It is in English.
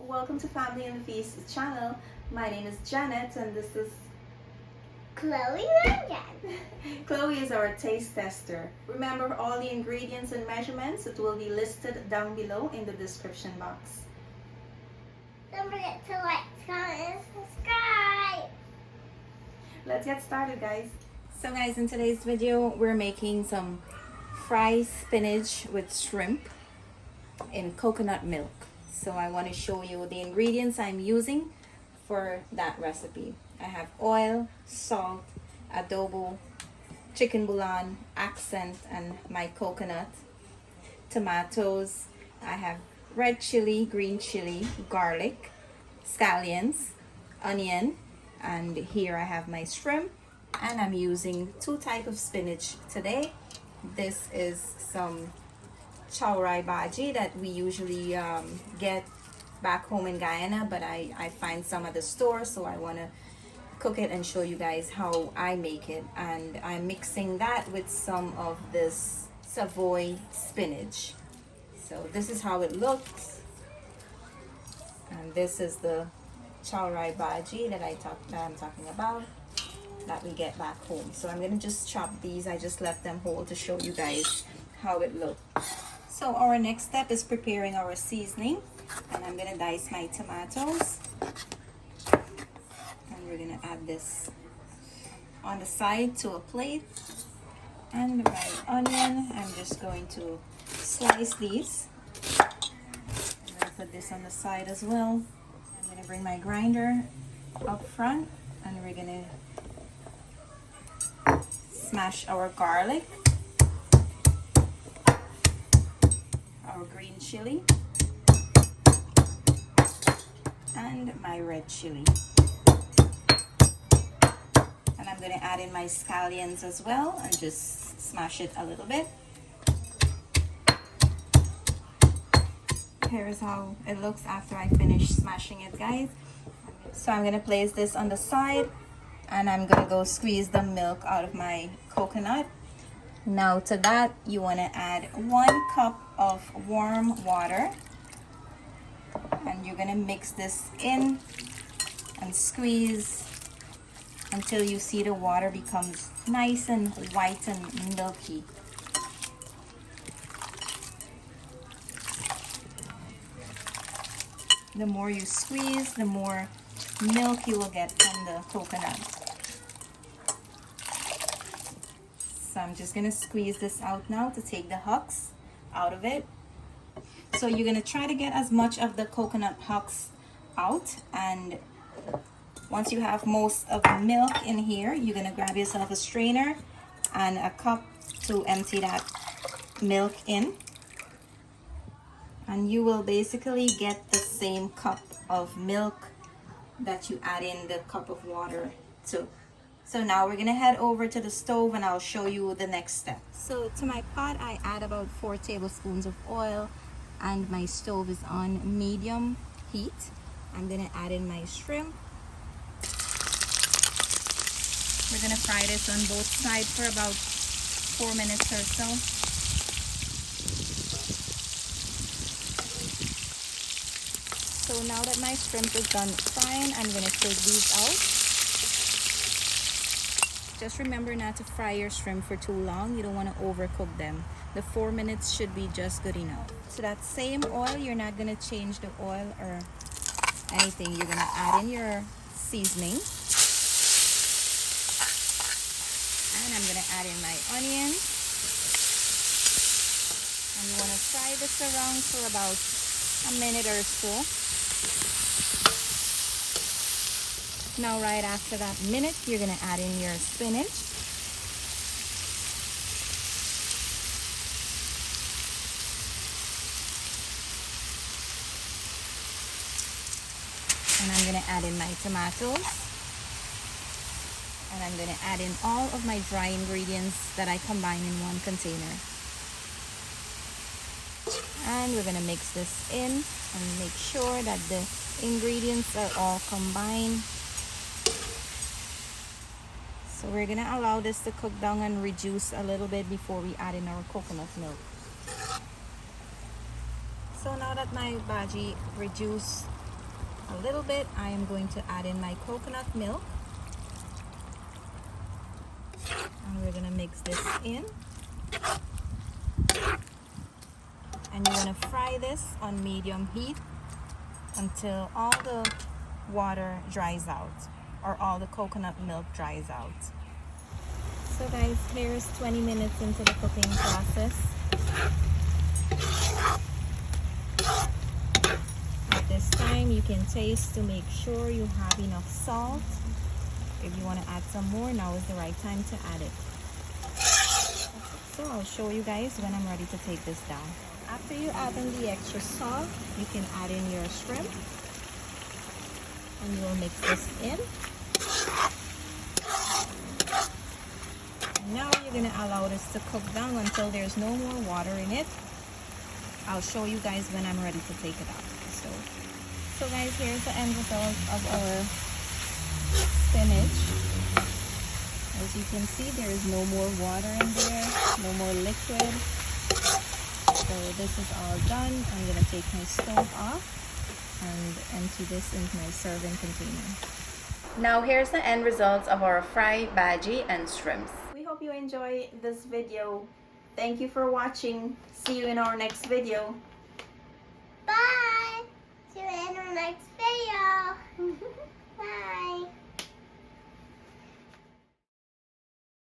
Welcome to Family and the Feast channel. My name is Janet and this is Chloe again. Chloe is our taste tester. Remember all the ingredients and measurements, it will be listed down below in the description box. Don't forget to like, comment, and subscribe. Let's get started, guys. So guys, in today's video we're making some fried spinach with shrimp in coconut milk. So I want to show you the ingredients I'm using for that recipe. I have oil, salt, adobo, chicken bouillon, accent, and my coconut, tomatoes. I have red chili, green chili, garlic, scallions, onion, and here I have my shrimp. And I'm using two types of spinach today. This is some chaurai bhaji that we usually get back home in Guyana, but I find some at the store, so I want to cook it and show you guys how I make it. And I'm mixing that with some of this Savoy spinach. So this is how it looks, and this is the chaurai bhaji that I'm talking about that we get back home. So I'm gonna just chop these. I just left them whole to show you guys how it looks. So our next step is preparing our seasoning, and I'm gonna dice my tomatoes, and we're gonna add this on the side to a plate. And my onion, I'm just going to slice these. I'm gonna put this on the side as well. I'm gonna bring my grinder up front, and we're gonna smash our garlic, our green chili, and my red chili. And I'm going to add in my scallions as well and just smash it a little bit. Here's how it looks after I finish smashing it, guys. So I'm going to place this on the side, and I'm going to go squeeze the milk out of my coconut. Now to that, you want to add 1 cup of warm water, and you're going to mix this in and squeeze until you see the water becomes nice and white and milky. The more you squeeze, the more milk you will get from the coconut. So I'm just going to squeeze this out now to take the husks out of it. So you're going to try to get as much of the coconut husks out, and once you have most of the milk in here, you're going to grab yourself a strainer and a cup to empty that milk in. And you will basically get the same cup of milk that you add in the cup of water to. So now we're gonna head over to the stove and I'll show you the next step. So to my pot, I add about 4 tablespoons of oil, and my stove is on medium heat. I'm gonna add in my shrimp. We're gonna fry this on both sides for about 4 minutes or so. So now that my shrimp is done frying, I'm gonna take these out. Just remember not to fry your shrimp for too long. You don't want to overcook them. The 4 minutes should be just good enough. So that same oil, you're not going to change the oil or anything. You're going to add in your seasoning. And I'm going to add in my onion. And you want to fry this around for about a minute or so. Now right after that minute, you're going to add in your spinach. And I'm going to add in my tomatoes. And I'm going to add in all of my dry ingredients that I combine in one container. And we're going to mix this in and make sure that the ingredients are all combined. So we're going to allow this to cook down and reduce a little bit before we add in our coconut milk. So now that my bhaji reduced a little bit, I am going to add in my coconut milk. And we're going to mix this in. And you're going to fry this on medium heat until all the water dries out, or all the coconut milk dries out. So guys, here's 20 minutes into the cooking process. At this time, you can taste to make sure you have enough salt. If you want to add some more, now is the right time to add it. So I'll show you guys when I'm ready to take this down. After you add in the extra salt, you can add in your shrimp. And you will mix this in. And now you're going to allow this to cook down until there's no more water in it. I'll show you guys when I'm ready to take it out. So guys, here's the end result of our spinach. As you can see, there is no more water in there, no more liquid. So this is all done. I'm going to take my stove off and empty this into my serving container. Now here's the end results of our fried bhaji and shrimps. We hope you enjoy this video. Thank you for watching. See you in our next video. Bye. See you in our next video. Bye.